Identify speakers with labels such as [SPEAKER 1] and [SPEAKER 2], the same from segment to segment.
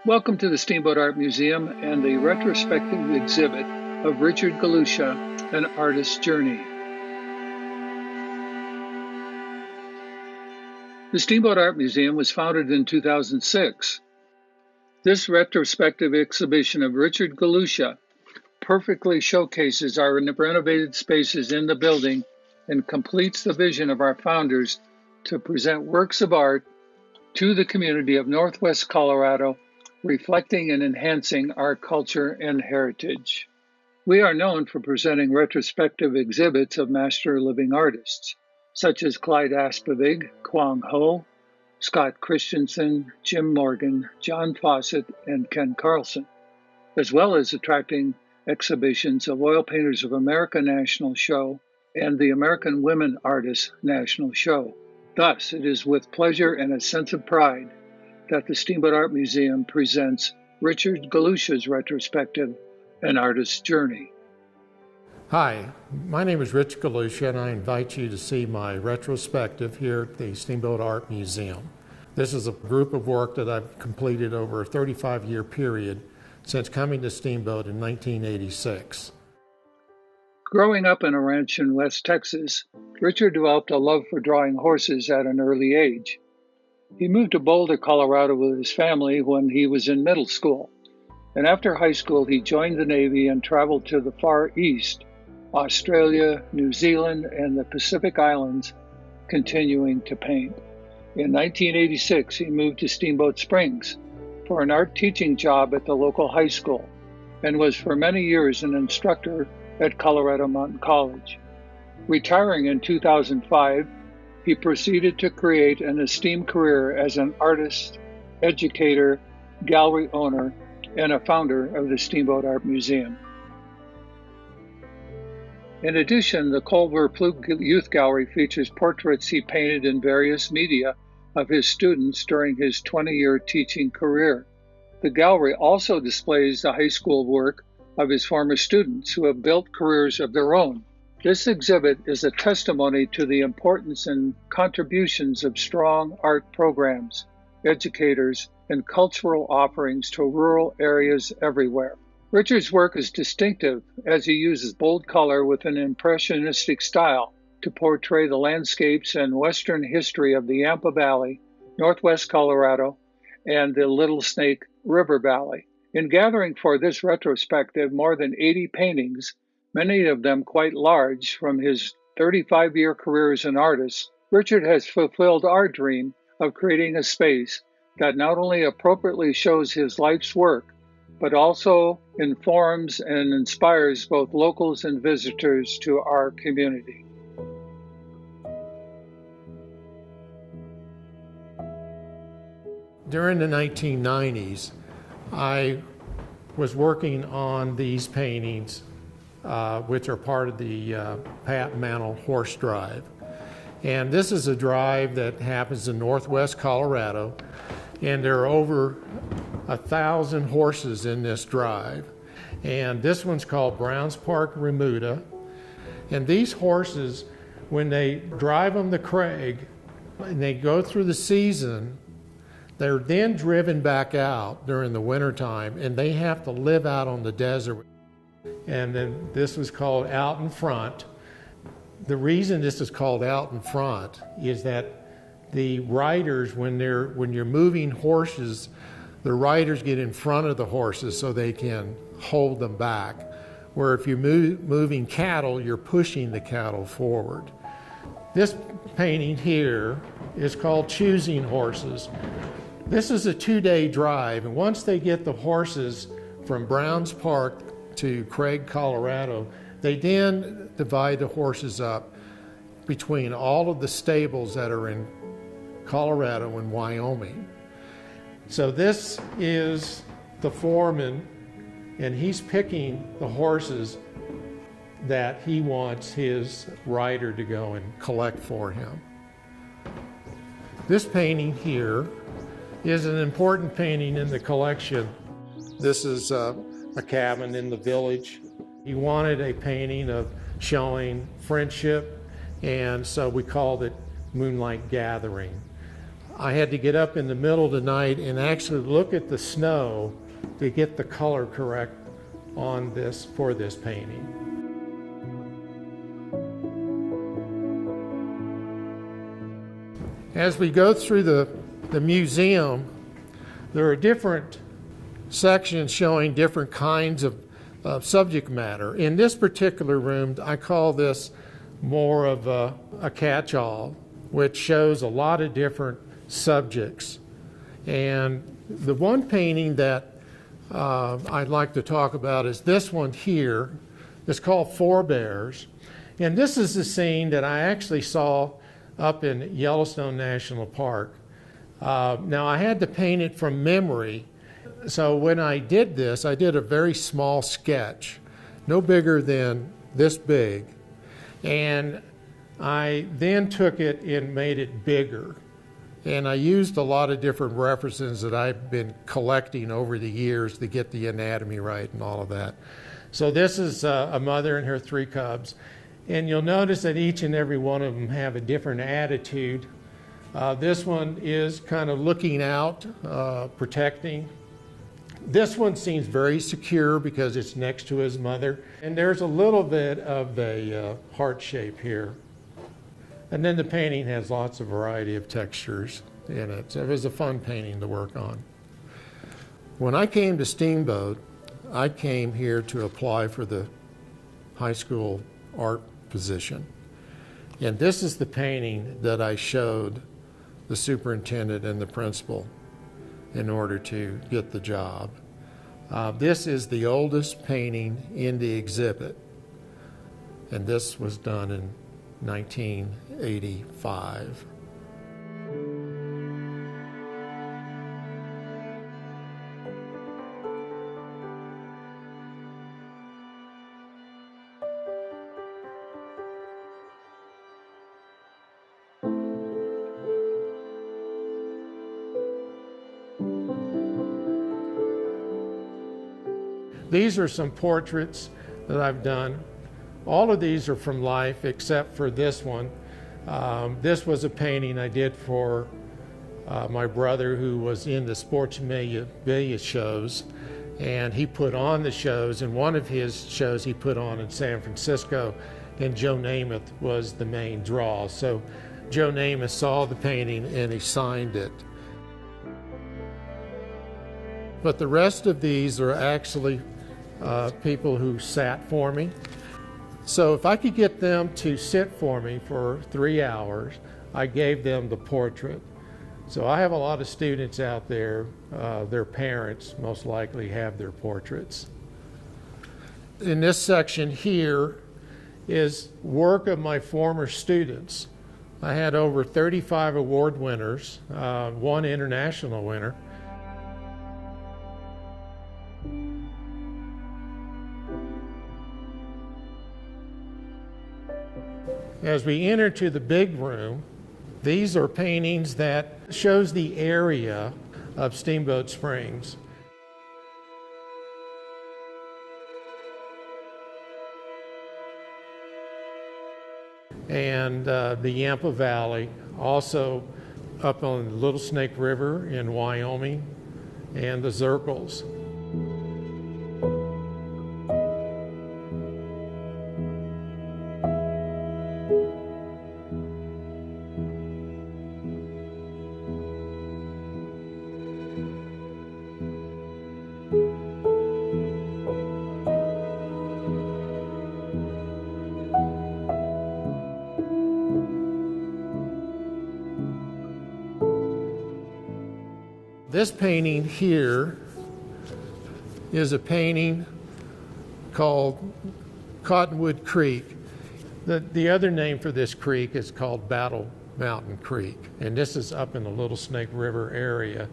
[SPEAKER 1] Welcome to the Steamboat Art Museum and the retrospective exhibit of Richard Galusha, An Artist's Journey. The Steamboat Art Museum was founded in 2006. This retrospective exhibition of Richard Galusha perfectly showcases our renovated spaces in the building and completes the vision of our founders to present works of art to the community of Northwest Colorado, reflecting and enhancing our culture and heritage. We are known for presenting retrospective exhibits of master living artists, such as Clyde Aspavig, Kwang Ho, Scott Christensen, Jim Morgan, John Fawcett, and Ken Carlson, as well as attracting exhibitions of Oil Painters of America National Show and the American Women Artists National Show. Thus, it is with pleasure and a sense of pride that the Steamboat Art Museum presents Richard Galusha's retrospective, An Artist's Journey.
[SPEAKER 2] Hi, my name is Rich Galusha, and I invite you to see my retrospective here at the Steamboat Art Museum. This is a group of work that I've completed over a 35-year period since coming to Steamboat in 1986.
[SPEAKER 1] Growing up in a ranch in West Texas, Richard developed a love for drawing horses at an early age. He moved to Boulder, Colorado with his family when he was in middle school, and after high school he joined the Navy and traveled to the Far East, Australia, New Zealand, and the Pacific Islands, continuing to paint. In 1986, he moved to Steamboat Springs for an art teaching job at the local high school and was for many years an instructor at Colorado Mountain College. Retiring in 2005, he proceeded to create an esteemed career as an artist, educator, gallery owner, and a founder of the Steamboat Art Museum. In addition, the Culver Plug Youth Gallery features portraits he painted in various media of his students during his 20-year teaching career. The gallery also displays the high school work of his former students who have built careers of their own. This exhibit is a testimony to the importance and contributions of strong art programs, educators, and cultural offerings to rural areas everywhere. Richard's work is distinctive as he uses bold color with an impressionistic style to portray the landscapes and western history of the Yampa Valley, Northwest Colorado, and the Little Snake River Valley. In gathering for this retrospective more than 80 paintings, many of them quite large, from his 35-year career as an artist, Richard has fulfilled our dream of creating a space that not only appropriately shows his life's work, but also informs and inspires both locals and visitors to our community.
[SPEAKER 2] During the 1990s, I was working on these paintings, which are part of the Pat Mantle Horse Drive. And this is a drive that happens in Northwest Colorado, and there are over 1,000 horses in this drive. And this one's called Browns Park Remuda. And these horses, when they drive them to Craig, and they go through the season, they're then driven back out during the wintertime, and they have to live out on the desert. And then this was called Out in Front. The reason this is called Out in Front is that the riders, when you're moving horses, the riders get in front of the horses so they can hold them back. Where if you're moving cattle, you're pushing the cattle forward. This painting here is called Choosing Horses. This is a 2-day drive, and once they get the horses from Browns Park to Craig, Colorado, they then divide the horses up between all of the stables that are in Colorado and Wyoming. So this is the foreman, and he's picking the horses that he wants his rider to go and collect for him. This painting here is an important painting in the collection. This is a cabin in the village. He wanted a painting of showing friendship, and so we called it Moonlight Gathering. I had to get up in the middle of the night and actually look at the snow to get the color correct on this for this painting. As we go through the museum, there are different sections showing different kinds of subject matter. In this particular room, I call this more of a catch-all, which shows a lot of different subjects. And the one painting that I'd like to talk about is this one here. It's called Forebears. And this is the scene that I actually saw up in Yellowstone National Park. Now, I had to paint it from memory. So when I did this, I did a very small sketch, no bigger than this big. And I then took it and made it bigger. And I used a lot of different references that I've been collecting over the years to get the anatomy right and all of that. So this is a mother and her 3 cubs. And you'll notice that each and every one of them have a different attitude. This one is kind of looking out, protecting. This one seems very secure because it's next to his mother. And there's a little bit of a heart shape here. And then the painting has lots of variety of textures in it. So it was a fun painting to work on. When I came to Steamboat, I came here to apply for the high school art position. And this is the painting that I showed the superintendent and the principal in order to get the job. This is the oldest painting in the exhibit, and this was done in 1985. These are some portraits that I've done. All of these are from life except for this one. This was a painting I did for my brother, who was in the sports media shows, and he put on the shows, and one of his shows he put on in San Francisco, and Joe Namath was the main draw. So Joe Namath saw the painting and he signed it. But the rest of these are actually people who sat for me. So if I could get them to sit for me for 3 hours, I gave them the portrait. So I have a lot of students out there, their parents most likely have their portraits. In this section here is work of my former students. I had over 35 award winners, 1 international winner. As we enter to the big room, these are paintings that shows the area of Steamboat Springs. And the Yampa Valley, also up on the Little Snake River in Wyoming, and the Zirkles. This painting here is a painting called Cottonwood Creek. The other name for this creek is called Battle Mountain Creek, and this is up in the Little Snake River area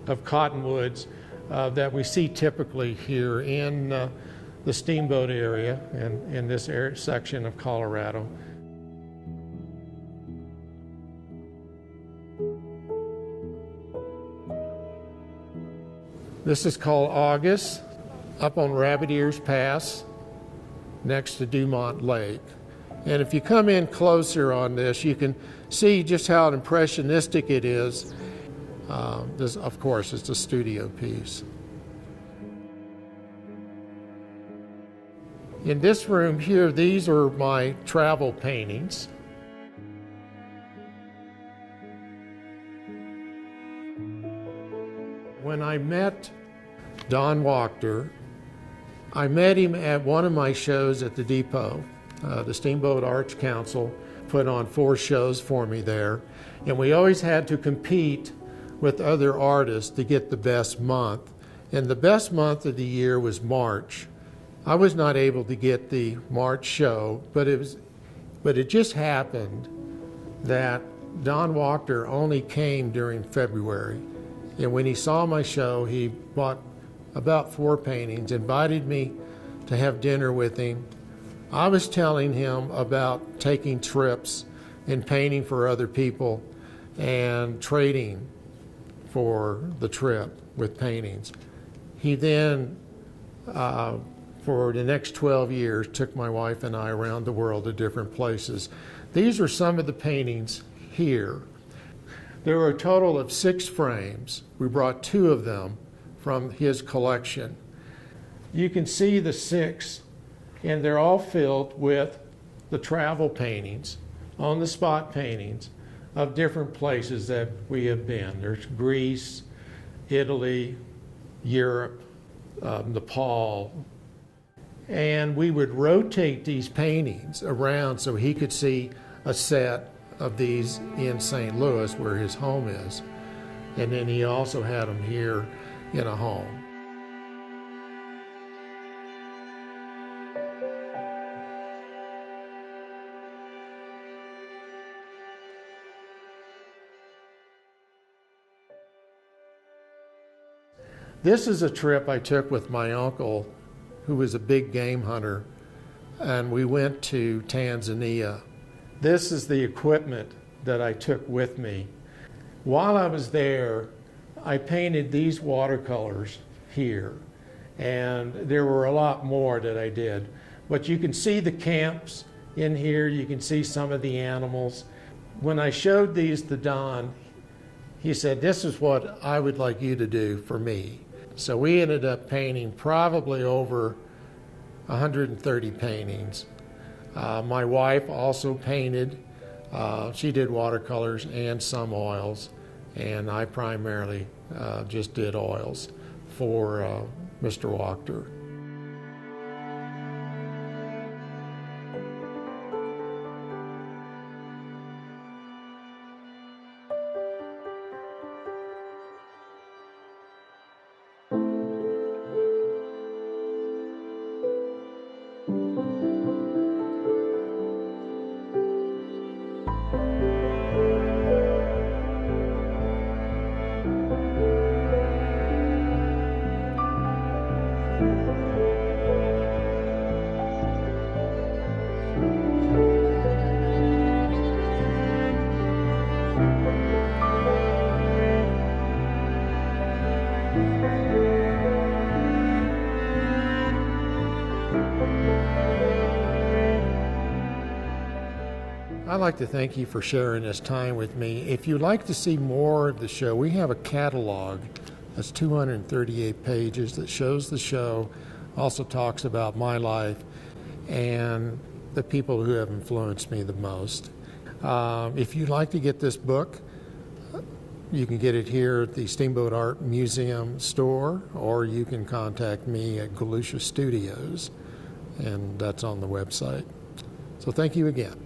[SPEAKER 2] of cottonwoods that we see typically here in the Steamboat area and in this section of Colorado. This is called August, up on Rabbit Ears Pass, next to Dumont Lake. And if you come in closer on this, you can see just how impressionistic it is. This, of course, is a studio piece. In this room here, these are my travel paintings. When I met Don Wachter, I met him at one of my shows at the Depot. The Steamboat Arts Council put on 4 shows for me there, and we always had to compete with other artists to get the best month. And the best month of the year was March. I was not able to get the March show, but it just happened that Don Wachter only came during February. And when he saw my show, he bought about 4 paintings, invited me to have dinner with him. I was telling him about taking trips and painting for other people and trading for the trip with paintings. He then, for the next 12 years, took my wife and I around the world to different places. These are some of the paintings here. There were a total of 6 frames. We brought 2 of them from his collection. You can see the 6, and they're all filled with the travel paintings, on-the-spot paintings of different places that we have been. There's Greece, Italy, Europe, Nepal. And we would rotate these paintings around so he could see a set of these in St. Louis, where his home is. And then he also had them here in a home. This is a trip I took with my uncle, who was a big game hunter, and we went to Tanzania. This is the equipment that I took with me. While I was there, I painted these watercolors here, and there were a lot more that I did. But you can see the camps in here, you can see some of the animals. When I showed these to Don, he said, "This is what I would like you to do for me." So we ended up painting probably over 130 paintings. My wife also painted. She did watercolors and some oils, and I primarily just did oils for Mr. Wachter. I'd like to thank you for sharing this time with me. If you'd like to see more of the show, we have a catalog that's 238 pages that shows the show, also talks about my life and the people who have influenced me the most. If you'd like to get this book, you can get it here at the Steamboat Art Museum store, or you can contact me at Galusha Studios, and that's on the website. So thank you again.